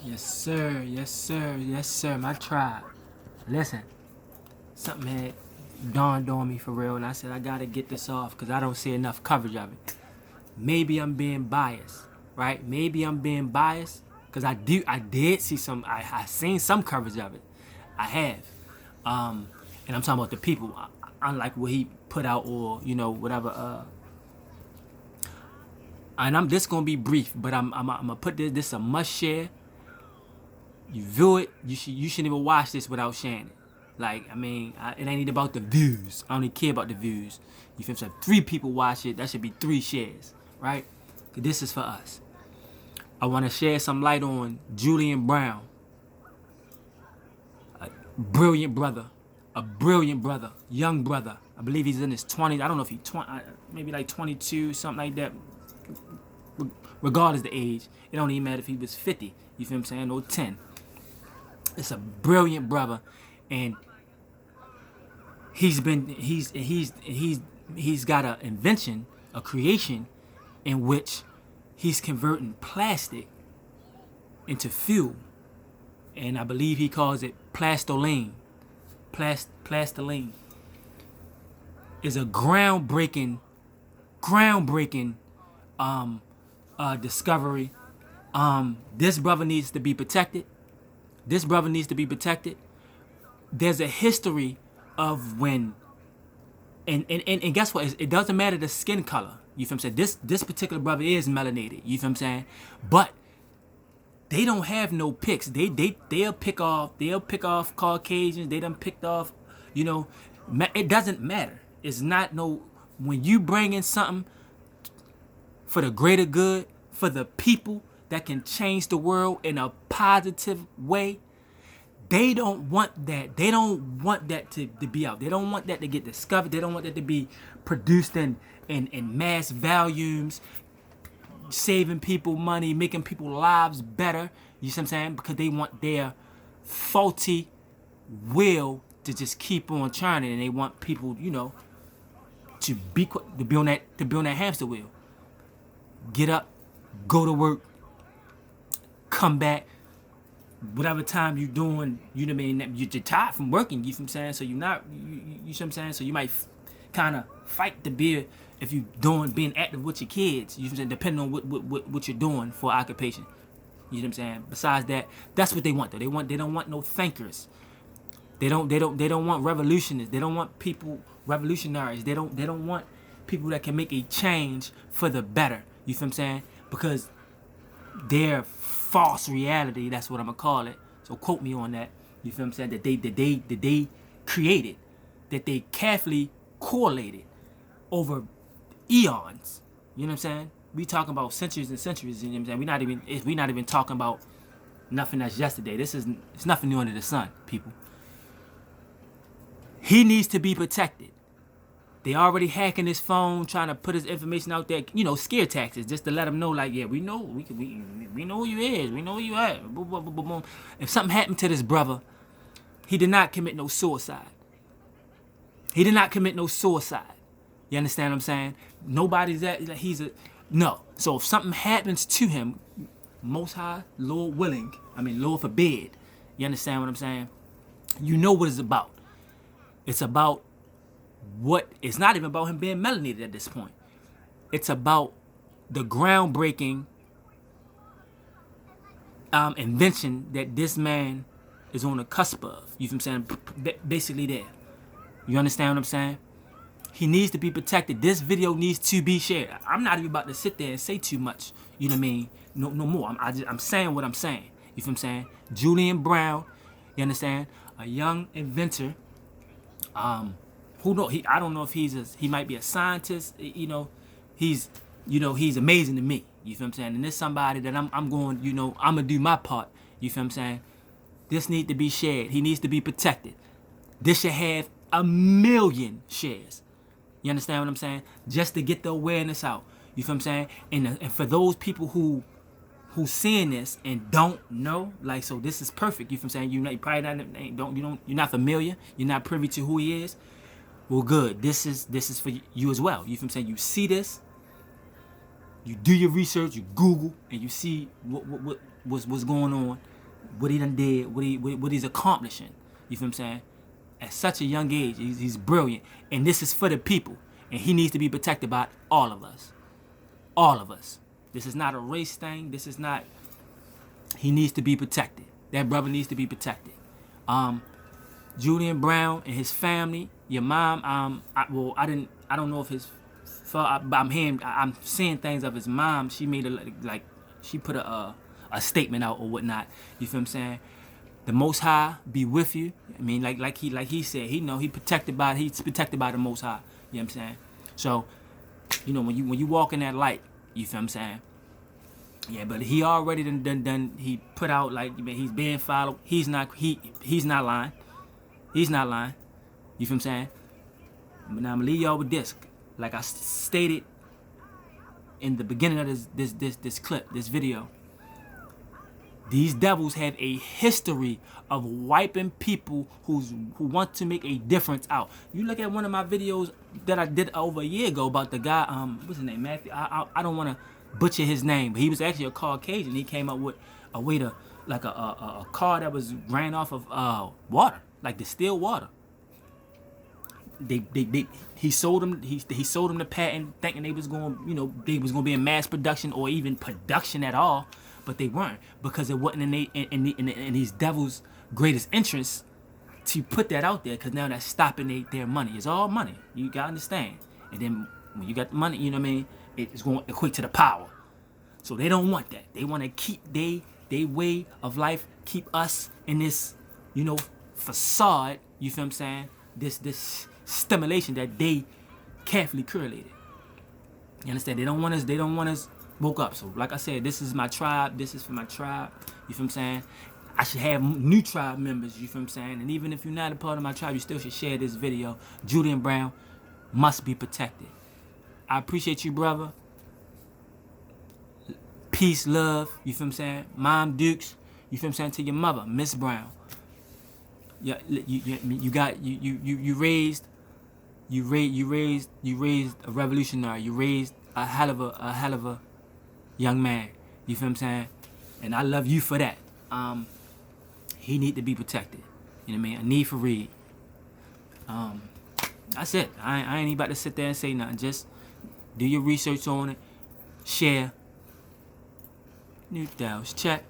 Yes, sir. Yes, sir. Yes, sir. My tribe. Listen, something had dawned on me for real, and I said I gotta get this off because I don't see enough coverage of it. Maybe I'm being biased, right? Maybe I'm being biased because I did see some. I seen some coverage of it. I have, and I'm talking about the people. Unlike what he put out or whatever. And I'm just gonna be brief, but I'm gonna put this a must share. You view it, you shouldn't even watch this without sharing it. Like, I mean, it ain't about the views. I don't even care about the views. You feel me? So if 3 people watch it, that should be 3 shares, right? This is for us. I want to share some light on Julian Brown, a brilliant brother, young brother. I believe he's in his 20s. I don't know if he's 20, maybe like 22, something like that. Regardless of the age, it don't even matter if he was 50. You feel what I'm saying? Or 10. It's a brilliant brother, and he's got an invention, a creation, in which he's converting plastic into fuel, and I believe he calls it Plastoline. Plastoline is a groundbreaking discovery. This brother needs to be protected. There's a history of when, and guess what? It doesn't matter the skin color. You feel what I'm saying? This particular brother is melanated. You feel what I'm saying? But they don't have no picks. They'll pick off Caucasians. They done picked off. It doesn't matter. It's not no. When you bring in something for the greater good, for the people that can change the world in a positive way, they don't want that. They don't want that to be out. They don't want that to get discovered. They don't want that to be produced in mass volumes, saving people money, making people's lives better. You see what I'm saying? Because they want their faulty will to just keep on churning, and they want people, to be on that hamster wheel. Get up, go to work, come back, whatever time you doing, you know what I mean, you're tired from working, you know what I'm saying, so you're not, you know what I'm saying, so you might kind of fight the beer if you being active with your kids, you know what I'm saying, depending on what you're doing for occupation, you know what I'm saying. Besides that, that's what they want though. They don't want no thinkers. They don't want revolutionists. They don't want people revolutionaries. They don't want people that can make a change for the better. You feel what I'm saying? Because their false reality, that's what I'm gonna call it. So quote me on that. You feel what I'm saying? That they created, that they carefully correlated over eons. You know what I'm saying? We talking about centuries and centuries. You know what I'm saying? We not even talking about nothing that's yesterday. It's nothing new under the sun, people. He needs to be protected. They already hacking his phone, trying to put his information out there, scare tactics, just to let him know, like, yeah, we know, we know who you is, we know who you at. Boom, boom, boom, boom, boom. If something happened to this brother, he did not commit no suicide. You understand what I'm saying? Nobody's no. So if something happens to him, Most High, Lord willing, Lord forbid, you understand what I'm saying? You know what it's about. It's about it's not even about him being melanated at this point. It's about the groundbreaking invention that this man is on the cusp of. You know what I'm saying? Basically there. You understand what I'm saying? He needs to be protected. This video needs to be shared. I'm not even about to sit there and say too much. You know what I mean? No more. I'm saying what I'm saying. You feel what I'm saying? Julian Brown, you understand? A young inventor. Who knows? I don't know if he might be a scientist. He's amazing to me. You feel what I'm saying? And there's somebody that I'm going. I'm gonna do my part. You feel what I'm saying? This needs to be shared. He needs to be protected. This should have 1 million shares. You understand what I'm saying? Just to get the awareness out. You feel what I'm saying? And for those people who seeing this and don't know, like, so this is perfect. You feel what I'm saying? You probably you're not familiar. You're not privy to who he is. Well, good. This is for you as well. You feel what I'm saying? You see this, you do your research, you Google, and you see what's going on. what he done did, what he's accomplishing. You feel what I'm saying? At such a young age, he's brilliant. And this is for the people. And he needs to be protected by all of us. All of us. This is not a race thing. This is not... He needs to be protected. That brother needs to be protected. Julian Brown and his family, your mom, I don't know if his... But I'm seeing things of his mom. She made she put a statement out or whatnot. You feel what I'm saying? The Most High be with you. I mean, like he said, he's protected by the Most High. You know what I'm saying? So, when you walk in that light, you feel what I'm saying? Yeah, but he already done he put out he's being followed. He's not lying. He's not lying. You feel what I'm saying? But now I'm gonna leave y'all with this. Like I stated in the beginning of this clip, this video, these devils have a history of wiping people who want to make a difference out. You look at one of my videos that I did over a year ago about the guy, what's his name, Matthew? I don't want to butcher his name, but he was actually a Caucasian. He came up with a way to, like a car that was ran off of water, like distilled water. He sold them the patent, thinking they was going be in mass production or even production at all, but they weren't, because it wasn't in these devils' greatest interest to put that out there, because now that's stopping their money. It's all money. You gotta understand. And then when you got the money, you know what I mean, it's going to equate to the power. So they don't want that. They want to keep their way of life, keep us in this, facade. You feel what I'm saying? This stimulation that they carefully curated. You understand? They don't want us woke up. So like I said, this is my tribe. This is for my tribe. You feel what I'm saying? I should have new tribe members. You feel what I'm saying? And even if you're not a part of my tribe, you still should share this video. Julian Brown must be protected. I appreciate you, brother. Peace, love. You feel what I'm saying? Mom Dukes. You feel what I'm saying? To your mother, Miss Brown. Yeah, you raised a revolutionary. You raised a hell of a young man. You feel what I'm saying? And I love you for that. He need to be protected. You know what I mean? A need for read. That's it. I ain't about to sit there and say nothing. Just do your research on it. Share. Noodles. Check.